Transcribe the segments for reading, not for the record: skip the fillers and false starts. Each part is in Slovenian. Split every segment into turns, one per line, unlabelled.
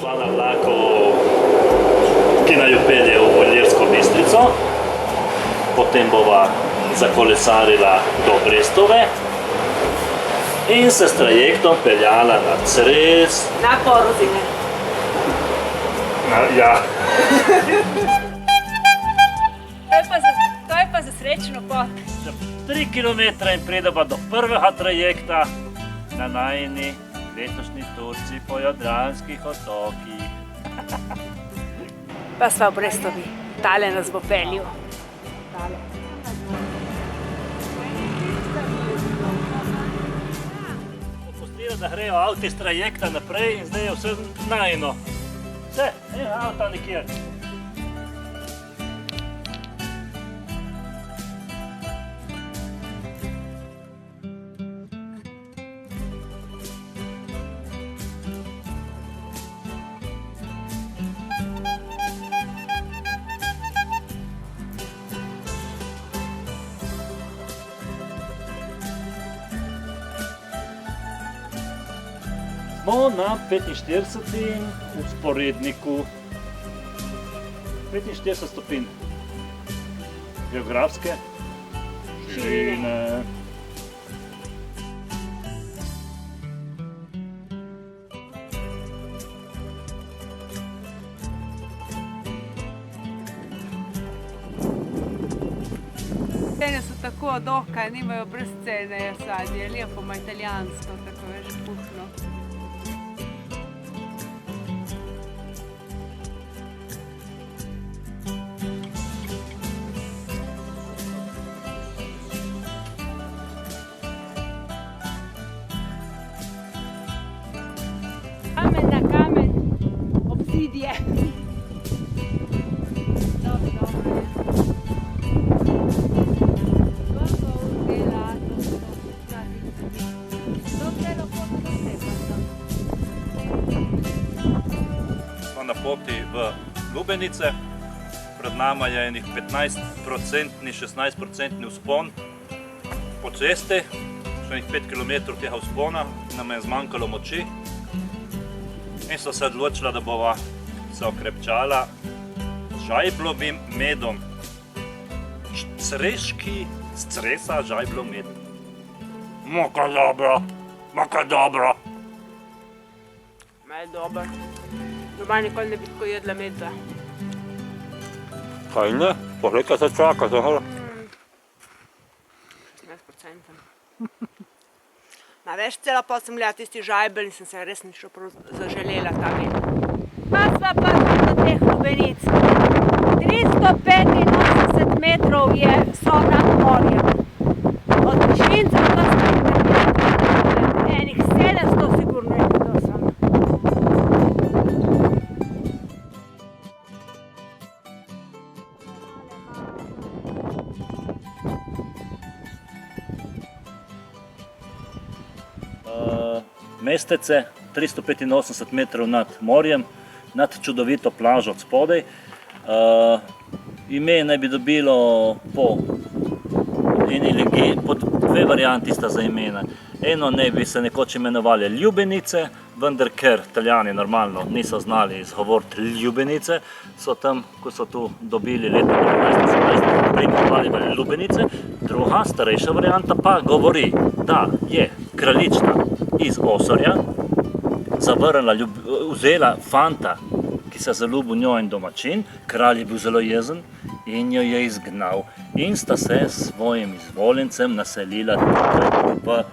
sva na vlaku, ki naju pelje v Ilirsko Bistrico, potem bova zakolesarila do Brestove in se s trajektom peljala na Cres.
Na Porozine.
Ja.
To je pa za srečno pot.
3 km in prideva do prvega trajekta na najini letošnji Turci po Jadranskih otokih.
Pa sva v Brestovi. Tale nas bo peljal.
Pustila, da grejo avti z trajekta naprej in zdaj je vse najino. Vse, avta nikjer. Smo na 45. vzporedniku. 45 stopinj geografske širine.
Cene so tako dohka, nimajo brez cene sadje, lepo ima italijansko, tako veš, puhno. Kamen na kamen, obsidije.
Smo na poti v Lubenice. Pred nama je enih 15-procentni, 16-procentni vzpon po cesti. Še enih 5 km tega vzpona, nam je zmanjkalo moči. In so se odločila, da bova se okrepčala z žajblovim medom. Creški z Cresa žajblov med. Moka dobro, moka dobro.
Ma je dober. Doma nikoli ne bi tako jedla meda.
Kaj ne? Poglej, kaj se čaka, zahvala.
14%. Ma veš, cela pot sem gledala tisti žajbel in sem se resnično zaželela ta med. Pa sva do teh Lubenic. 385 metrov so nad morjem. Od Višinca pa smo enih 700 sigurno je bilo sem.
Mestece, 385 metrov nad morjem, nad čudovito plažo od spodaj. Ime naj bi dobilo po dve varianti sta za imena. Eno naj bi se nekoč imenovali Ljubenice, vendar ker Italijani normalno niso znali izgovoriti Ljubenice, so tam, ko so tu dobili leta 1917, pripovedali v Lubenice. Druga, starejša varianta pa govori, da je kraljična iz Osorja vzela fanta, ki se zaljubil v njo in domačin, kralj je bil zelo jezen in jo je izgnal. In sta se s svojim izvoljencem naselila tukaj v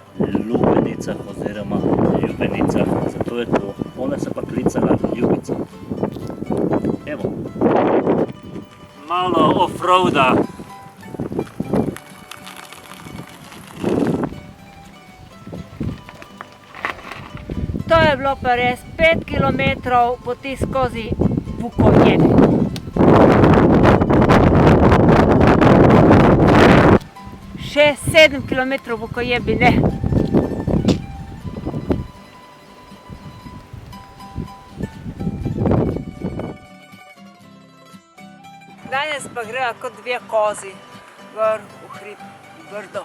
Lubenicah oziroma Ljubenicah. Zato je to, ona se pa klicala Ljubica. Evo, malo offroada.
To je bilo pa res 5 km poti skozi Vukojev. Še 7 km Vukojebi ne. Danes pa greva kot dve kozi gor v hrib Brdo.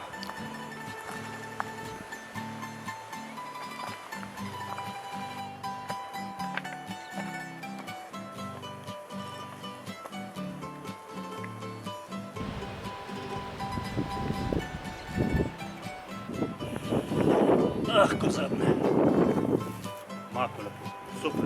lahko zadnje. Mako lepo, super.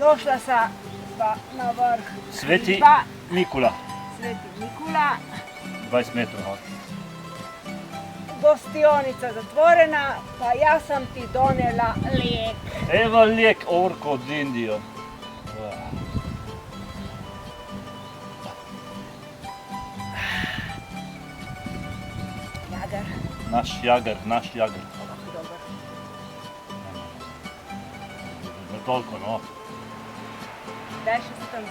Došla sam pa na vrh
Sveti
hriba,
Nikula,
Sveti Nikula,
20 metrov.
gostionica zatvorena, pa ja sam ti donela lijek.
Evo lijek orko od Indijo.
Jagar,
Naš jagar.
dobar.
Ne toliko, no.
Daj še stanzu.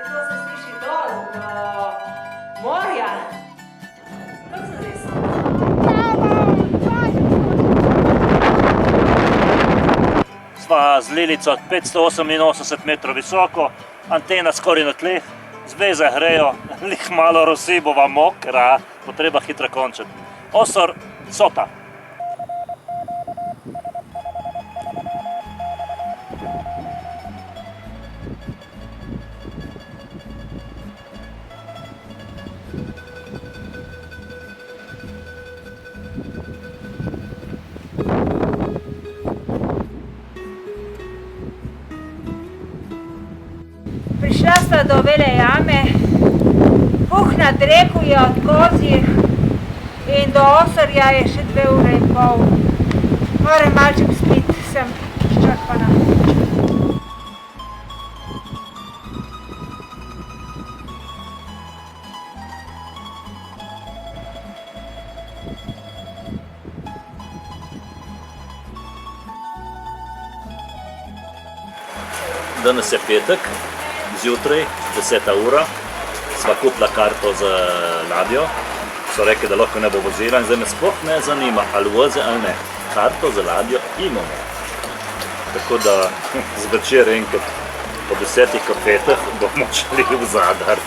To se sliši dol do morja. Kako se zdi?
Sva z Lilico 588 metrov visoko, antena skoraj na tleh, zveze hrejo, lih malo rosi bova mokra, bo treba hitro končati. Osor Sota.
Prišla sta do vele jame, nad reku je od Kozjih in do Osorja je še 2 ure in pol. Moram malček spit, sem izčrpana.
Danes je petek, zjutraj, 10. ura, sva kupila karto za ladjo. So rekli, da lahko ne bo vozila in zdaj me sploh ne zanima, ali vozi ali ne. Karto za ladjo imamo. Tako da zvečer enkrat po 10 kafetah bomo šli v Zadar.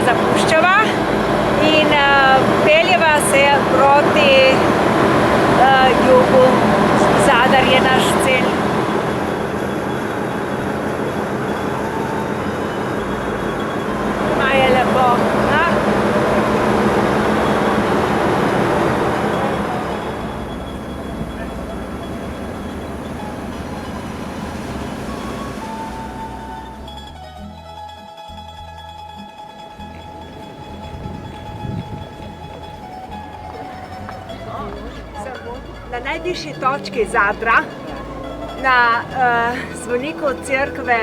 Zapuščava in peljeva se proti jugu. Zadar je naš cilj. Ma je lepo, a? Na najvišji točki Zadra, na zvoniku cerkve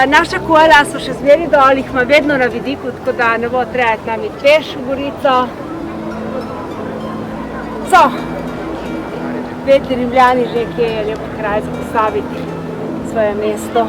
naša kola so še zmeri dol, jih ima vedno na vidiku, tako da ne bo treba nam iti peš v Gorico. So, vedeti Rimljani že, kje je lep kraj za postaviti svoje mesto.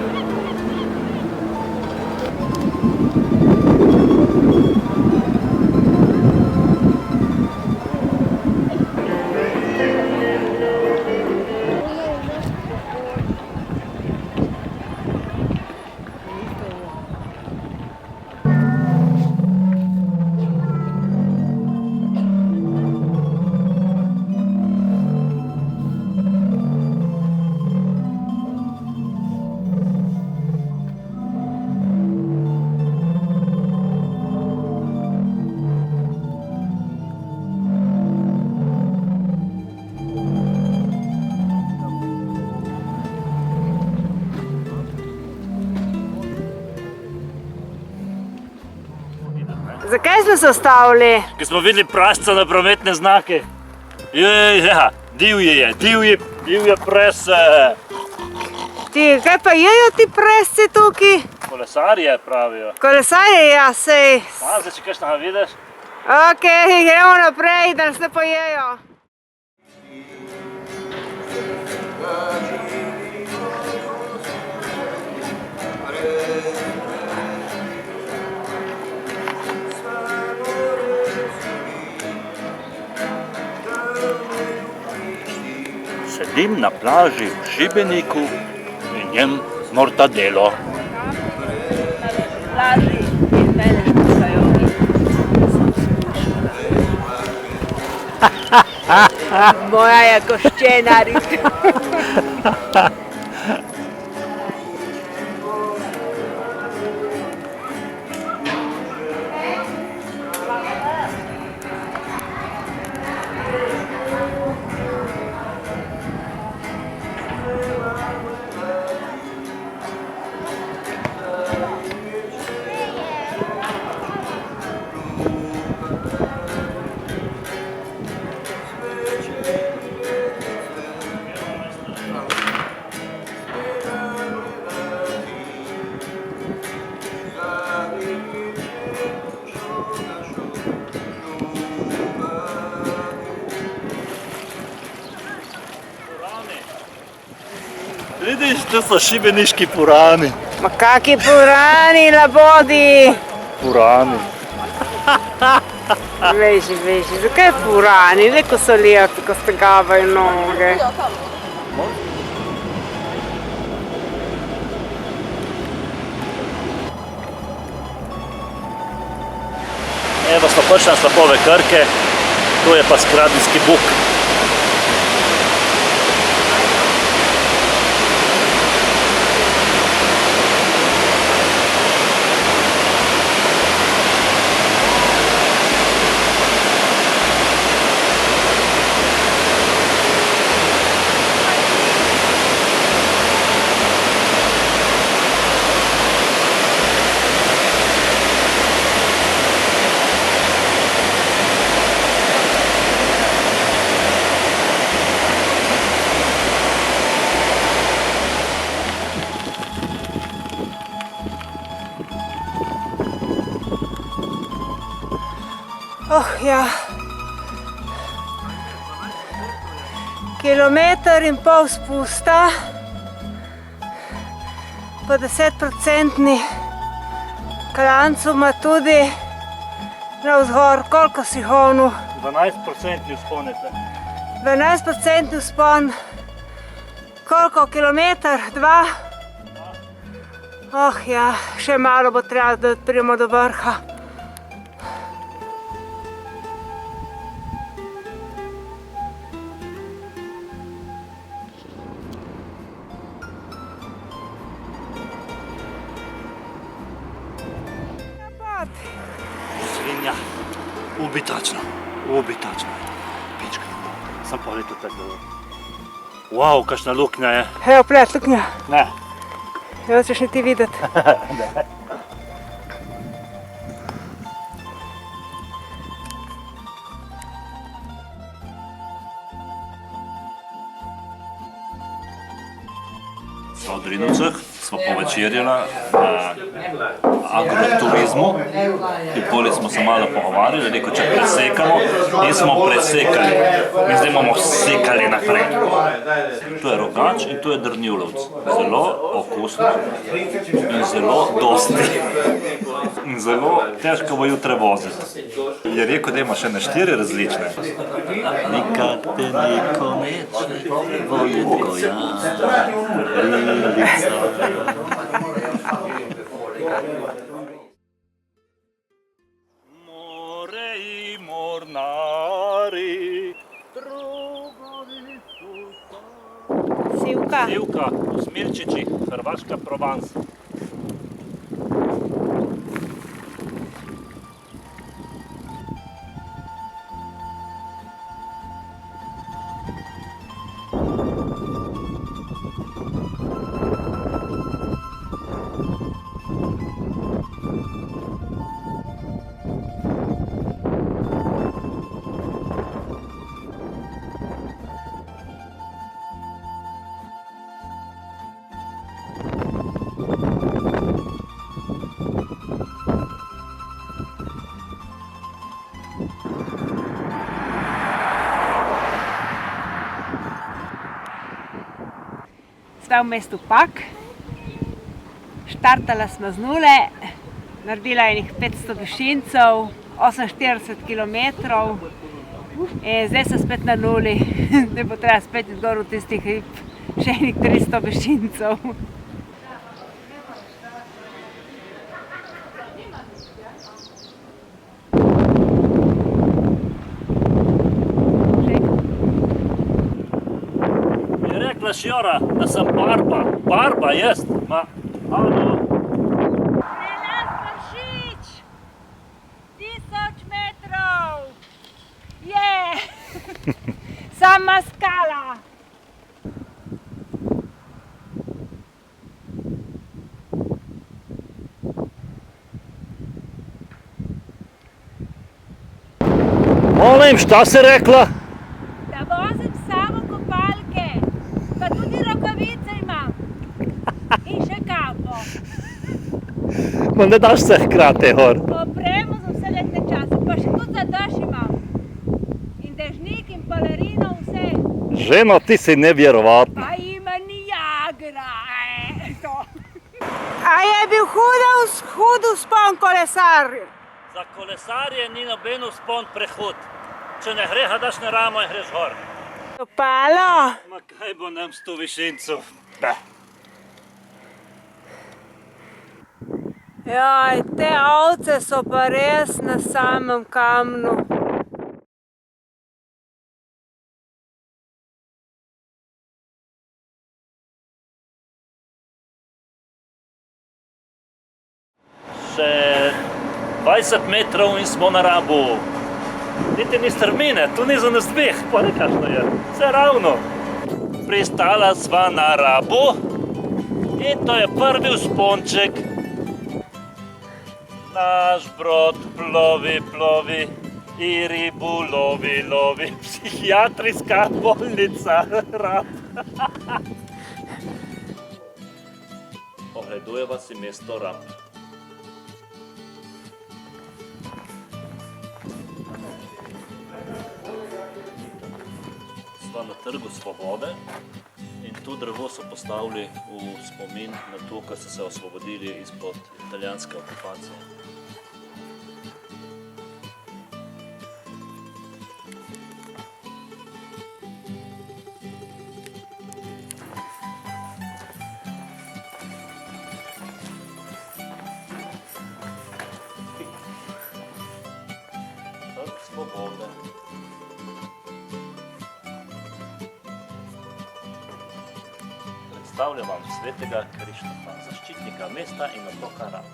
Zakaj smo se ustavili?
Ker smo videli prašca na prometne znake. Ja, divje prese.
Kaj pa jejo ti presci tukaj?
Kolesarje pravijo.
Kolesarje, ja, sej.
Zdaj, če kakšnega vidiš?
Ok, gremo naprej, da nas ne pojejo.
Sedim na plaži v Šibeniku in jem mortadelo.
Plaži in mene špucajo. Moja je koščenarica.
Vidiš, to so šibeniški purani.
Ma kaki purani, labodi.
Purani.
Veš, zakaj purani? Neko so lijevi, ko strgavajo noge.
Evo smo prišli na slapove Krke, to je pa Skradinski buk.
Oh, ja. 1,5 km spusta, pa 10% klancu ima tudi navzgor. Koliko si honil?
12% vzponete.
12% vzpon. Koliko? Kilometer? 2? Oh, ja, še malo bo treba, da pridemo do vrha.
Svinja, ubitačno. Pička. Sam pogledaj to tako. Wow, kakšna luknja je.
Evo, plet, luknja.
Ne.
Evo, ćeš ni ti videti.
Sva v Drinovcah, sva povečerjala na agroturizmu in poli smo se malo pogovarjali, rekel, če presekamo in smo presekali in zdaj bomo sekali naprej. To je rogač in to je drnjulovc. Zelo okusno in zelo dosti. In zelo težko bo jutre voziti. Je rekel, da ima še na 4 različne. Nikate niko neče, voljetko ja, lilica. More i mornari, drugovi su tam.
Sivka.
Sivka u Smirčići, Hrvaška Provence.
Sve v mestu Pak. Štartala smo z nule, naredila enih 500 višincev, 48 km in zdaj sem spet na nuli. Zdaj bo treba spet iti gor v tisti hrib, še enih 300 višincev.
Rekla Šjora, da sem barba. Barba, jaz. Ma, alo.
Prelas Vršič! 1000 metrov! Je! Sama skala!
Molim, šta si rekla?
Da vozim samo kopalke, pa tudi rokavice imam. In še kapo.
Ma ne daš se hkrati, hor.
Opremo za vse letne čase, pa še tudi za dež imam. In dežnik in balerino, vse.
Ženo, ti si nevjerovatna.
Pa ima Niagara, to. A je bil hud vzpon kolesarju?
Za kolesarje ni noben vzpon prehod. Če ne greš, daš na ramo in greš gor.
Stopalo?
Ma kaj bo nam 100 višincev?
Jaj, te ovce so pa res na samem kamnu.
Še 20 metrov in smo na Rabu. Niti ni strmine, tu ni za nas dveh, pa ne kakšno je. Vse ravno. Pristala sva na Rabu in to je prvi vzponček. Naš brod plovi, plovi i ribu lovi, lovi. Psihiatrijska bolnica Rab. Ogledujeva si mesto Rab. Sva na Trgu Svobode in tu drevo so postavili v spomin na to, ko so se osvobodili izpod italijanske okupacije. Trg Svobode. Predstavljam vam svetega Krištofa, zaščitnika mesta in otoka Rab.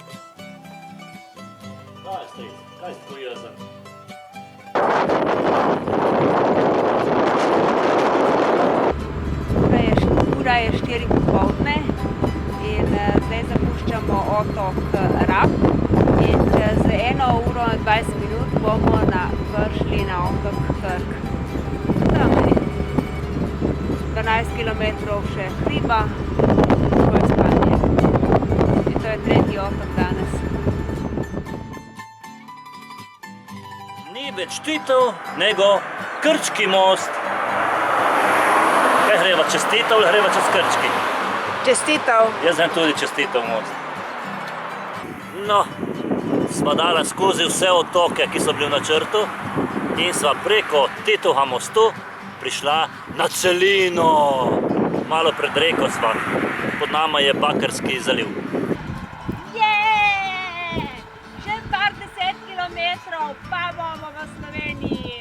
Kaj je stric? Kaj je tvoj jezen?
Ura je 4 popoldne in zdaj zapuščamo otok Rab in čez 1 uro in 20 minut bomo prišli na otok Krk. Tam je 12 km še hriba, tako je spanje. In to je tretji otok danes.
Ni več Titov, nego Krčki most. Kaj greva, čez Titov ali greva čez Krčki?
Čestitev!
Jaz sem tudi čez Titov most. No, sva dala skozi vse otoke, ki so bili v načrtu in sva preko Titovega mostu prišla na celino. Malo pred reko sva. Pod nama je Bakarski zaliv.
Je! Še par 10 kilometrov, pa bomo v Sloveniji.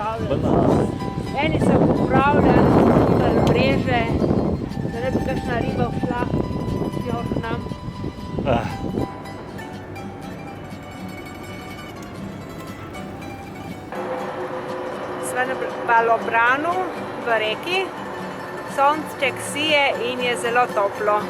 Eni so popravljali, imeli mreže, da ne bi kakšna riba všla, jo k nam. Sva na Balobranu v reki, sonček sije in je zelo toplo.